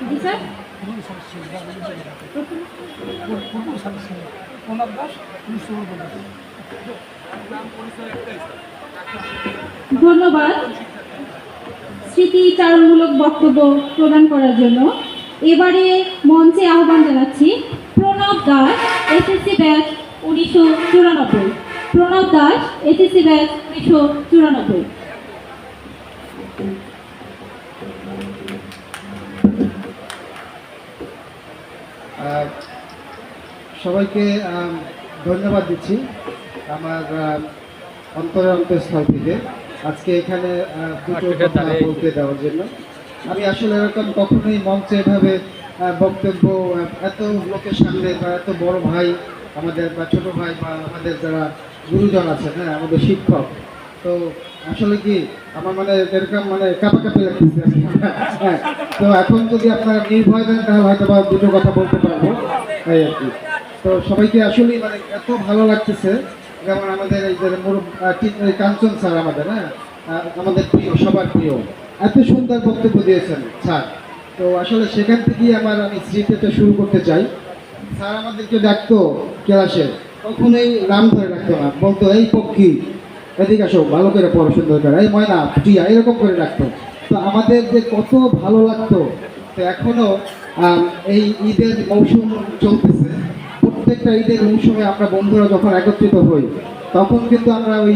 জি sir. ধন্যবাদ স্মৃতিচারণমূলক বক্তব্য প্রদান করার জন্য। এবারে মঞ্চে আহ্বান জানাচ্ছি Pranab Das, SSC batch 1994। Pranab Das, SSC batch 1994। সবাইকে ধন্যবাদ দিচ্ছি আমার অন্তরের অন্তঃস্থল থেকে আজকে এখানে দুটো কথা বলতে দেওয়ার জন্য। আমি আসলে এরকম কখনোই মঞ্চে এভাবে বক্তব্য এত লোকের সামনে বা এত বড় ভাই আমাদের বা ছোট ভাই বা আমাদের যারা গুরুজন আছেন, হ্যাঁ আমাদের শিক্ষক, তো আসলে কি আমার মানে এরকম মানে কাঁপাকাঁপি লাগতেছে। হ্যাঁ, তো এখন যদি আপনারা নির্ভয় দেন তাহলে হয়তো বা দুটো কথা বলতে পারবো তাই আর কি। তো সবাইকে আসলেই মানে এত ভালো লাগতেছে, যেমন আমাদের এই যে কাঞ্চন স্যার আমাদের, হ্যাঁ আমাদের প্রিয়, সবার প্রিয়, এত সুন্দর বক্তব্য দিয়েছেন স্যার। তো আসলে সেখান থেকেই আমি স্মৃতিটা শুরু করতে চাই। স্যার আমাদেরকে ডাকতো ক্লাসে, কখনোই নাম ধরে ডাকতো না, বলতো এই পক্ষী এদিকে আসো, ভালো করে পড়াশোনা দরকার, এই ময়না টিয়া, এরকম করে ডাকতো। তো আমাদের যে কত ভালো লাগতো। তো এখনও এই ঈদের মৌসুম চলতেছে, প্রত্যেকটা ঈদের মৌসুমে আমরা বন্ধুরা যখন একত্রিত হই তখন কিন্তু আমরা ওই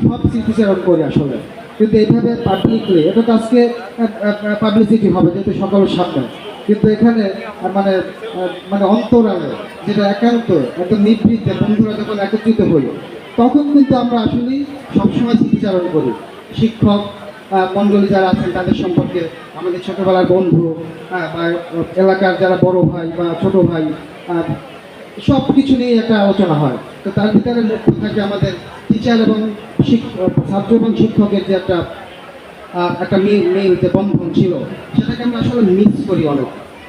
সব স্মৃতিচারণ করি আসলে। কিন্তু এইভাবে পাবলিকলি এটা তো আজকে পাবলিসিটি হবে যেহেতু সকলের সামনে, কিন্তু এখানে মানে মানে অন্তরালে যেটা একান্ত একদম নিভৃতে বন্ধুরা যখন একত্রিত হই তখন কিন্তু আমরা আসলেই সবসময় স্মৃতিচারণ করি। শিক্ষক মণ্ডলী যারা আছেন তাদের সম্পর্কে, আমাদের ছোটোবেলার বন্ধু বা এলাকার যারা বড় ভাই বা ছোট ভাই, সব কিছু নিয়ে একটা আলোচনা হয়। তো তার ভিতরে মুখ্য থাকে আমাদের টিচার এবং ছাত্র এবং শিক্ষকের যে একটা একটা মেইল যে বন্ধন ছিল, সেটাকে আমরা আসলে মিস করি,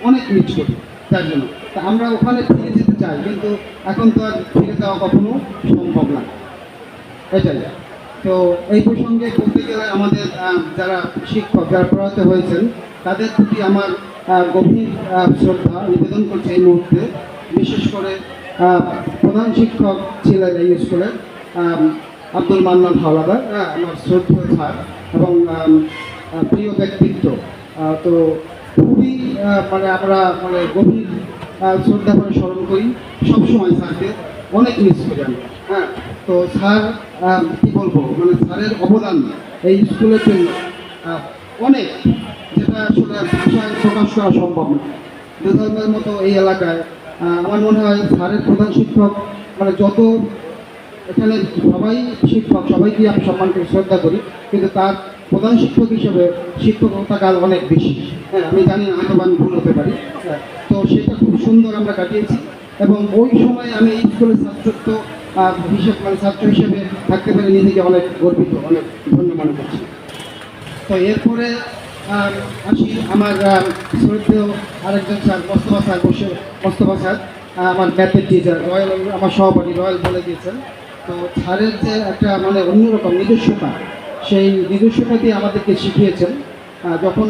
অনেক মিস করি। তার জন্য তা আমরা ওখানে ফিরে যেতে চাই, কিন্তু এখন তো আর ফিরে যাওয়া কখনো সম্ভব না, এটাই। তো এই প্রসঙ্গে বলতে গেলে আমাদের যারা শিক্ষক যারা প্রয়াত হয়েছেন তাদের প্রতি আমার গভীর শ্রদ্ধা নিবেদন করছে এই মুহূর্তে। বিশেষ করে প্রধান শিক্ষক ছিলেন এই স্কুলের আব্দুল মান্নান হাওলাদার, আমার শ্রদ্ধেয় স্যার এবং প্রিয় ব্যক্তিত্ব। তো খুবই মানে আমরা মানে গভীর শ্রদ্ধা করে স্মরণ করি সবসময় স্যারকে, অনেক মিস করি আমি। হ্যাঁ, তো স্যার কী বলবো, মানে স্যারের অবদান এই স্কুলের জন্য অনেক, যেটা আসলে ভাষায় প্রকাশ করা সম্ভব না। দুধর্মের মতো এই এলাকায় আমার মনে হয় স্যারের প্রধান শিক্ষক মানে যত এখানে সবাই শিক্ষক, সবাইকে আমি সম্মান করে শ্রদ্ধা করি, কিন্তু তার প্রধান শিক্ষক হিসেবে শিক্ষকতা কাল অনেক বেশি। হ্যাঁ, আমি জানি না, হয়তো আমি ভুল হতে পারি। তো সেটা খুব সুন্দর আমরা কাটিয়েছি এবং ওই সময় আমি এই স্কুলের ছাত্রত্ব মানে ছাত্র হিসেবে থাকতে পেরে নিজেকে অনেক গর্বিত, অনেক ধন্য মনে করছি। তো এরপরে আসি আমার শ্রদ্ধেয় আরেকজন স্যার মোস্তফা স্যার আমার ম্যাথের টিচার, রয়্যাল আমার সহপাঠী রয়্যাল বলে দিয়েছেন। তো স্যারের যে একটা মানে অন্যরকম নিজস্বতা, সেই নিজস্বতা দিয়ে আমাদেরকে শিখিয়েছেন। যখন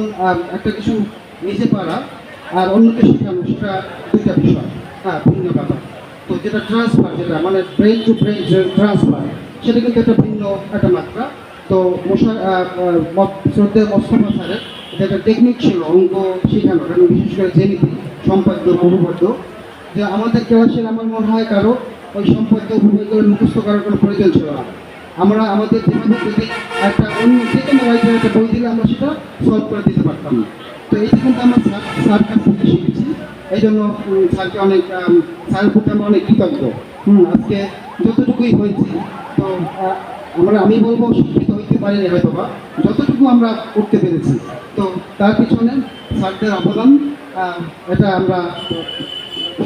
একটা কিছু নিজে পারা আর অন্যকে শেখানো, সেটা দুইটা বিষয়, ভিন্ন ব্যাপার। তো যেটা ট্রান্সফার, যেটা মানে ব্রেন টু ব্রেন ট্রান্সফার, সেটা কিন্তু একটা ভিন্ন একটা মাত্রা। তো শ্রদ্ধেয় মোস্তফা স্যারের যেটা টেকনিক ছিল অঙ্ক শেখানোর, এবং বিশেষ করে জ্যামিতি, সম্পাদ্য, উপপাদ্য, যে আমাদের ক্লাসের আমার মনে হয় কারো ওই সম্পাদ্য উপপাদ্য মুখস্থ করার কোনো প্রয়োজন ছিল না। আমরা আমাদের যেভাবে যদি একটা অন্য যে কোনো রাইটার একটা বই দিলে আমরা সেটা সলভ করে দিতে পারতাম না। তো এইটা কিন্তু আমরা স্যার কাছ থেকে শিখেছি। এই জন্য স্যারকে অনেক, স্যারের প্রতি আমরা অনেক কৃতজ্ঞ। আজকে যতটুকুই হয়েছি, তো আমি বলবো শিক্ষিত হইতে পারিনি হয়তো বা, যতটুকু আমরা করতে পেরেছি, তো তার পিছনে স্যারদের অবদান, এটা আমরা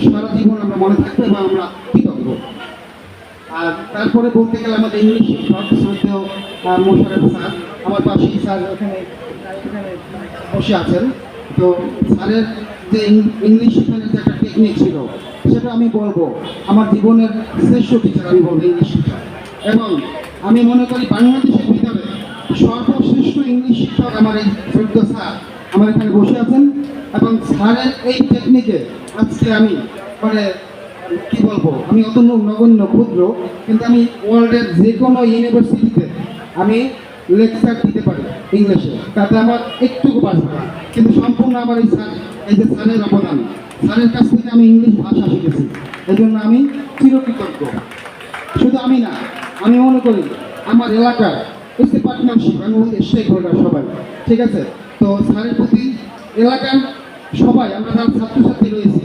সারা জীবন আমরা মনে থাকবো এবং আমরা কৃতজ্ঞ। আর তারপরে বলতে গেলে আমাদের ইংলিশ শিক্ষক শ্রদ্ধেয় মোশাররফ স্যার, আমার পাশেই স্যার এখানে বসে আছেন। তো স্যারের যে ইংলিশ শেখানোর যে একটা টেকনিক ছিল, সেটা আমি বলবো আমার জীবনের শ্রেষ্ঠ টিচার, আমি বলবো ইংলিশ টিচার। এবং আমি মনে করি বাংলাদেশের ভিতরে সর্বশ্রেষ্ঠ ইংলিশ শিক্ষক আমার এই শ্রদ্ধেয় স্যার, আমার এখানে বসে আছেন এবং স্যারের এই টেকনিকে আজকে আমি মানে কি বলবো, আমি অত নগণ্য ক্ষুদ্র, কিন্তু আমি ওয়ার্ল্ডের যে কোনো ইউনিভার্সিটিতে আমি লেকচার দিতে পারি ইংলিশে, তাতে আমার একটুকু বাঁচবে না, কিন্তু সম্পূর্ণ আমার এই স্যার, এই যে স্যারের অবদান, স্যারের কাছ থেকে আমি ইংলিশ ভাষা শিখেছি, এই জন্য আমি চিরকৃতজ্ঞ। শুধু আমি না, আমি মনে করি আমার এলাকার এসে পার্টনারশিপ আমি স্টেক হোল্ডার সবাই, ঠিক আছে? তো স্যারের প্রতি এলাকার সবাই, আমরা যারা ছাত্রছাত্রী রয়েছি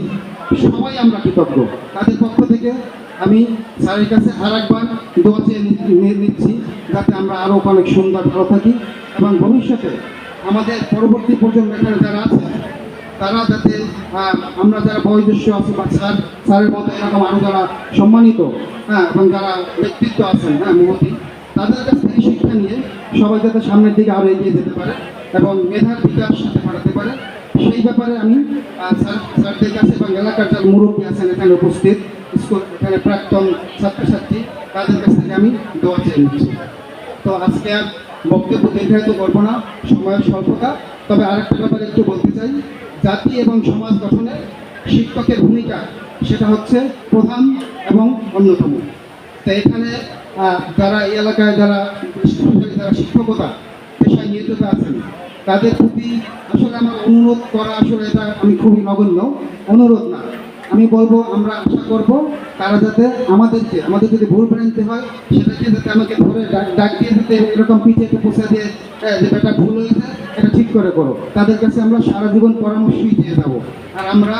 সবাই আমরা কৃতজ্ঞ। তাদের পক্ষ থেকে আমি স্যারের কাছে আর একবার দোয়া চেয়ে নিচ্ছি, যাতে আমরা আরও অনেক সুন্দর ভালো থাকি এবং ভবিষ্যতে আমাদের পরবর্তী প্রজন্ম এখানে যারা আছে তারা যাতে আমরা যারা বয়োজ্যেষ্ঠ আছি বা স্যারের মতো এরকম আরও যারা সম্মানিত, এবং যারা ব্যক্তিত্ব আছেন, মহতি, তাদের কাছ থেকে শিক্ষা নিয়ে সবাই যাতে সামনের দিকে আরও এগিয়ে যেতে পারে এবং মেধার বিকাশ সাথে বাড়াতে পারে, সেই ব্যাপারে আমি স্যারদের কাছে এবং এলাকার যারা মুরব্বী আছেন এখানে উপস্থিত, স্কুল এখানে প্রাক্তন ছাত্রছাত্রী, তাদের কাছ থেকে আমি দোয়া চেয়ে নিচ্ছি। তো আজকে আর বক্তব্য দীর্ঘায়িত করবো না, সময়ের স্বল্পতা। তবে আরেকটা ব্যাপারে একটু বলতে চাই, জাতি এবং সমাজ গঠনে শিক্ষকের ভূমিকা সেটা হচ্ছে প্রধান এবং অন্যতম। তো এখানে যারা এই এলাকায় যারা যারা শিক্ষকতা পেশায় নিয়োজিত আছেন তাদের প্রতি আসলে আমার অনুরোধ করা, আসলে এটা আমি খুবই নগণ্য অনুরোধ না, আমি বলবো আমরা আশা করব তারা যাতে আমাদের যদি ভুল ভ্রান্তি হয় সেটাকে যাতে আমাকে ধরে ডাক দিয়ে দিতে, এরকম পিঠে একটু পোষা দিয়ে যে বেটা ভুল হয়েছে এটা ঠিক করে করো, তাদের কাছে আমরা সারা জীবন পরামর্শই দিয়ে যাবো। আর আমরা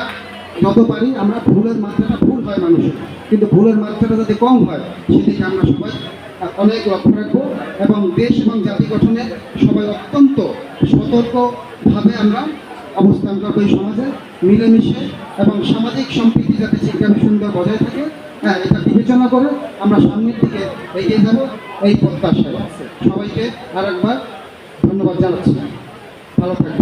যত পারি আমরা ভুলের মাত্রাটা, ভুল হয় মানুষের, কিন্তু ভুলের মাত্রাটা যাতে কম হয় সেদিকে আমরা সবাই অনেক লক্ষ্য রাখবো এবং দেশ এবং জাতি গঠনে সবাই অত্যন্ত সতর্কভাবে আমরা অবস্থান করবো এই সমাজে মিলেমিশে, এবং সামাজিক সম্প্রীতি যাতে সেখানে সুন্দর বজায় থাকে, এটা বিবেচনা করে আমরা সামনের দিকে এগিয়ে যাব এই প্রত্যাশায়। সবাইকে আরেকবার ধন্যবাদ জানাচ্ছি, ভালো থাকবেন।